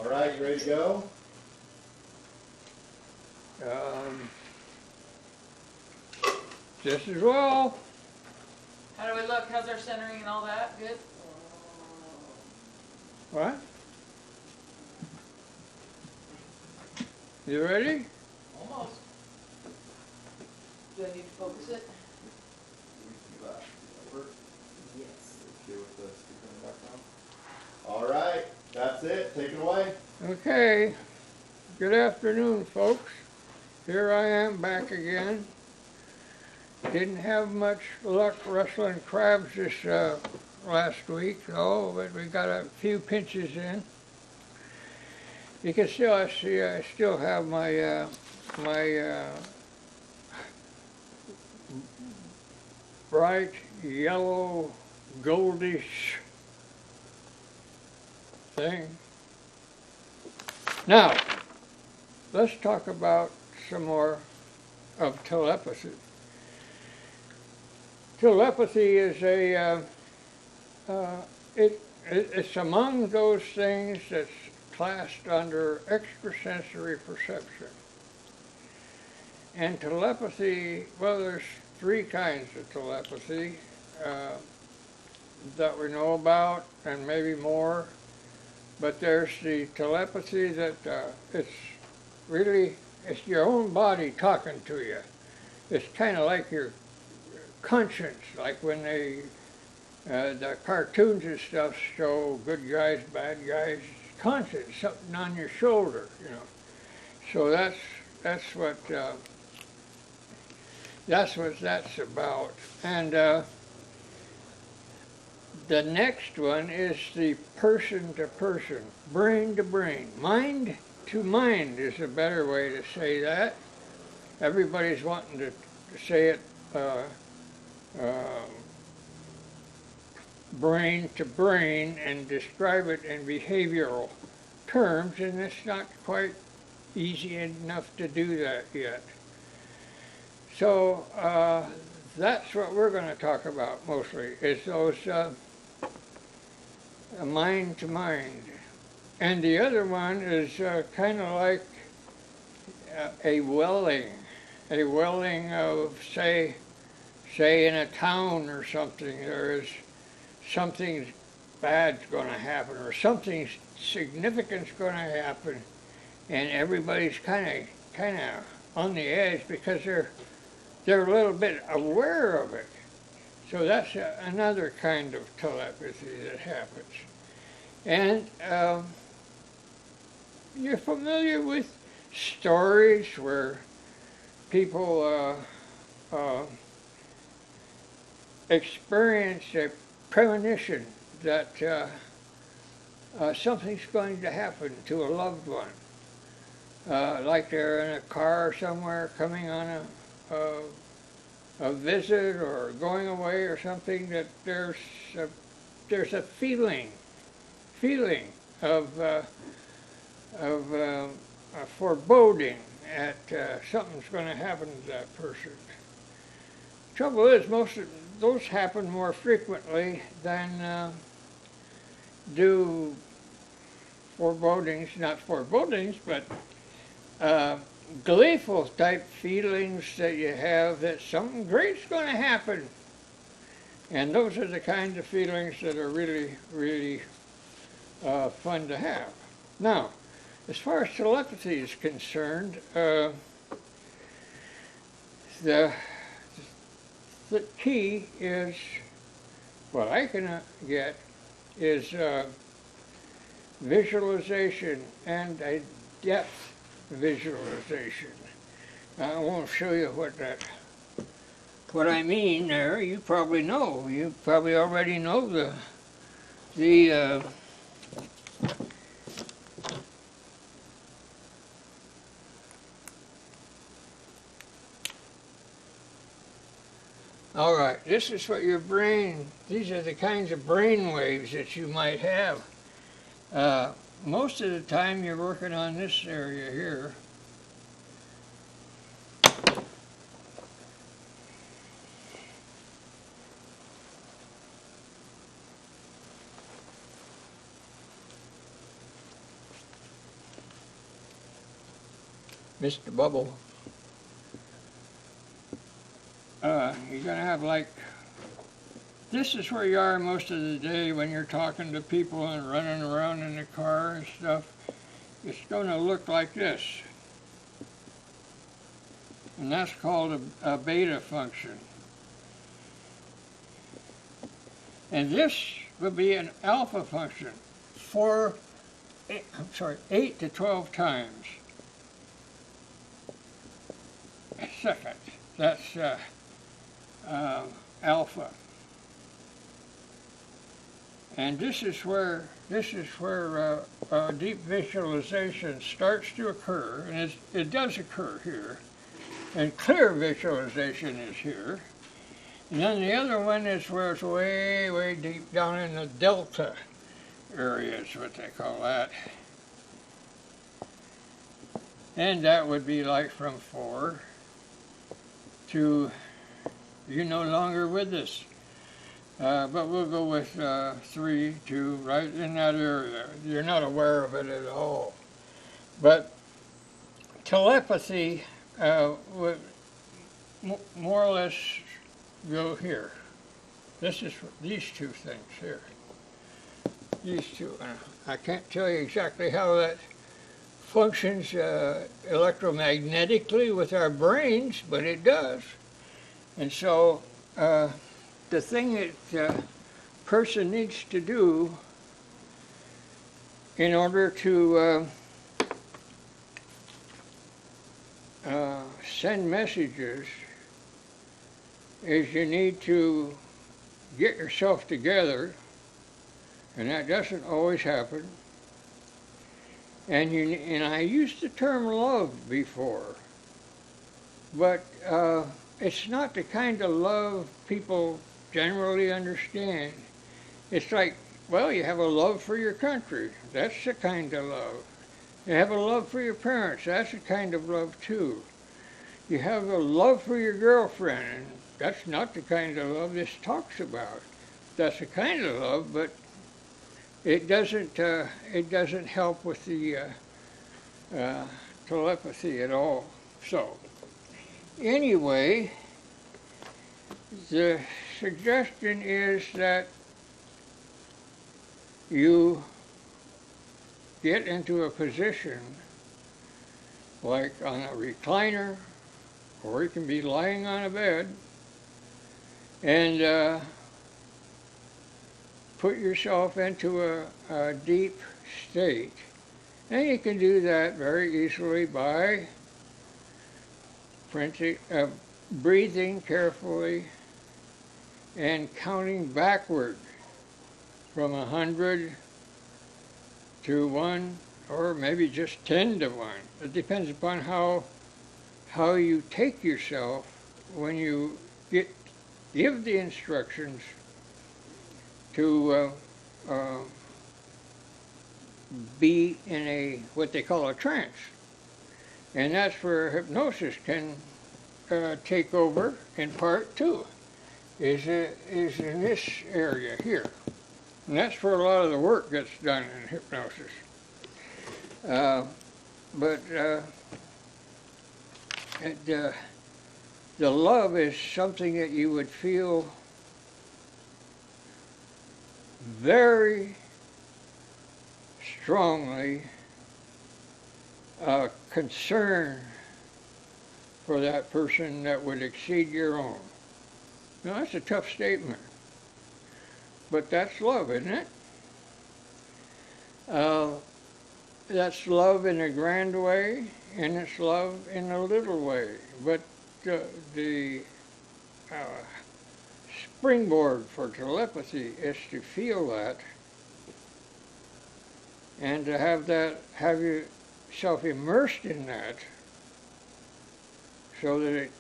All right, you ready to go? Just as well. How do we look? How's our centering and all that? Good? What? You ready? Almost. Do I need to focus it? Yes. Okay with the speaker in the background? All right, that's it. Take it away. Okay. Good afternoon, folks. Here I am back again. Didn't have much luck wrestling crabs this last week, though, but we got a few pinches in. You can still see I still have my bright yellow goldish thing. Now, let's talk about some more of telepathy. Telepathy is it's among those things that's classed under extrasensory perception. And telepathy, well, there's three kinds of telepathy that we know about, and maybe more. But there's the telepathy that it's your own body talking to you. It's kind of like your conscience, like when the cartoons and stuff show good guys, bad guys, conscience, something on your shoulder, you know. So that's what that's about. And the next one is the person to person, brain to brain, mind to mind is a better way to say that. Everybody's wanting to say it brain to brain and describe it in behavioral terms, and it's not quite easy enough to do that yet. So that's what we're going to talk about mostly, is those mind to mind. And the other one is kind of like a welling of, say in a town or something, there is something bad's going to happen, or something significant's going to happen, and everybody's kind of on the edge because they're a little bit aware of it. So that's another kind of telepathy that happens. And you're familiar with stories where people experience a premonition that something's going to happen to a loved one. Like they're in a car somewhere coming on a visit or going away or something, that there's a feeling of a foreboding that something's going to happen to that person. Trouble is, most of those happen more frequently than do forebodings, not forebodings, but gleeful type feelings that you have that something great's going to happen. And those are the kinds of feelings that are really, really fun to have. Now, as far as telepathy is concerned, the key is, what I can get is visualization and a depth visualization. I won't show you what I mean there. You probably know. You probably already know the all right, this is what your brain, these are the kinds of brain waves that you might have. Most of the time you're working on this area here. Mr. Bubble. You're gonna have like, this is where you are most of the day when you're talking to people and running around in the car and stuff. It's gonna look like this. And that's called a beta function. And this would be an alpha function for, 8 to 12 times a second. That's alpha. And this is where deep visualization starts to occur, and it does occur here. And clear visualization is here. And then the other one is where it's way, way deep down in the delta area is what they call that. And that would be like from 4 to you're no longer with us. But we'll go with 3 to right in that area. You're not aware of it at all. But telepathy would more or less go here. This is these two things here. These two. I can't tell you exactly how that functions electromagnetically with our brains, but it does. And so the thing that a person needs to do in order to send messages is you need to get yourself together, and that doesn't always happen. And I used the term love before, but it's not the kind of love people generally understand. It's like, well, you have a love for your country. That's the kind of love. You have a love for your parents. That's a kind of love too. You have a love for your girlfriend, and that's not the kind of love this talks about. That's a kind of love, but it doesn't help with the telepathy at all. So, anyway, the suggestion is that you get into a position like on a recliner, or you can be lying on a bed, and put yourself into a deep state. And you can do that very easily by breathing carefully and counting backward from 100 to 1, or maybe just 10 to 1. It depends upon how you take yourself when you give the instructions to be in what they call a trance. And that's where hypnosis can take over in part too, is in this area here. And that's where a lot of the work gets done in hypnosis. But the love is something that you would feel very strongly concern for that person that would exceed your own. Now, that's a tough statement, but that's love, isn't it? That's love in a grand way, and it's love in a little way. But the springboard for telepathy is to feel that, and to have yourself immersed in that, so that it's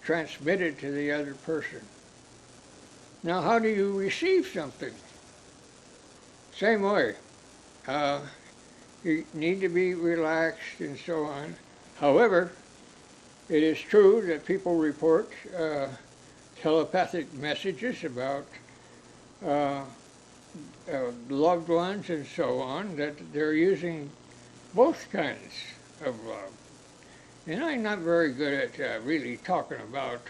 transmitted to the other person. Now, how do you receive something? Same way. You need to be relaxed and so on. However, it is true that people report telepathic messages about loved ones and so on, that they're using both kinds of love. And I'm not very good at really talking about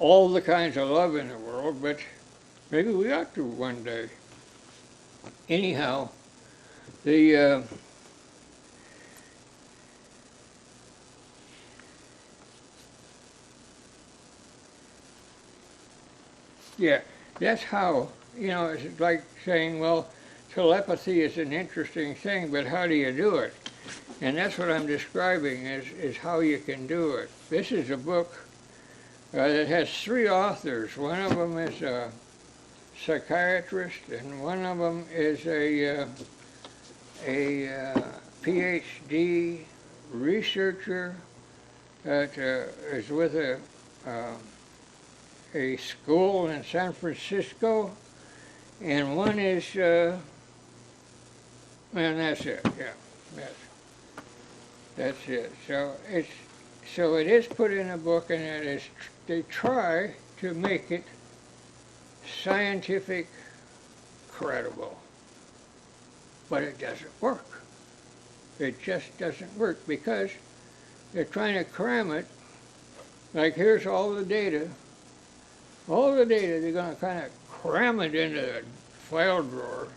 all the kinds of love in the world, but maybe we ought to one day. Anyhow, the yeah, that's how, it's like saying, well, telepathy is an interesting thing, but how do you do it? And that's what I'm describing is how you can do it. This is a book that has 3 authors. One of them is a psychiatrist, and one of them is a PhD researcher that is with a school in San Francisco, and one is, and that's it, yeah, that's it. So it is put in a book, and they try to make it scientific, credible, but it doesn't work. It just doesn't work because they're trying to cram it. Like, here's all the data. They're going to kind of cram it into the file drawer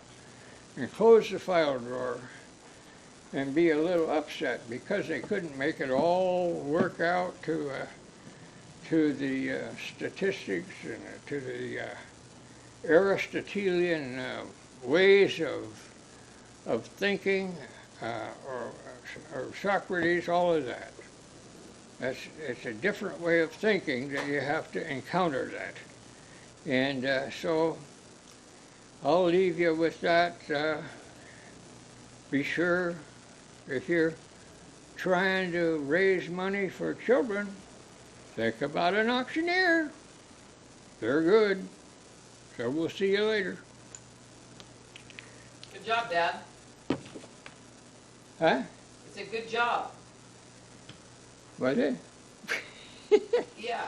and close the file drawer and be a little upset because they couldn't make it all work out to the statistics and to the Aristotelian ways of thinking, or Socrates, all of that. It's a different way of thinking that you have to encounter that. And so I'll leave you with that. Be sure, if you're trying to raise money for children, think about an auctioneer. They're good. So we'll see you later. Good job, Dad. Huh? It's a good job. Was it? Yeah.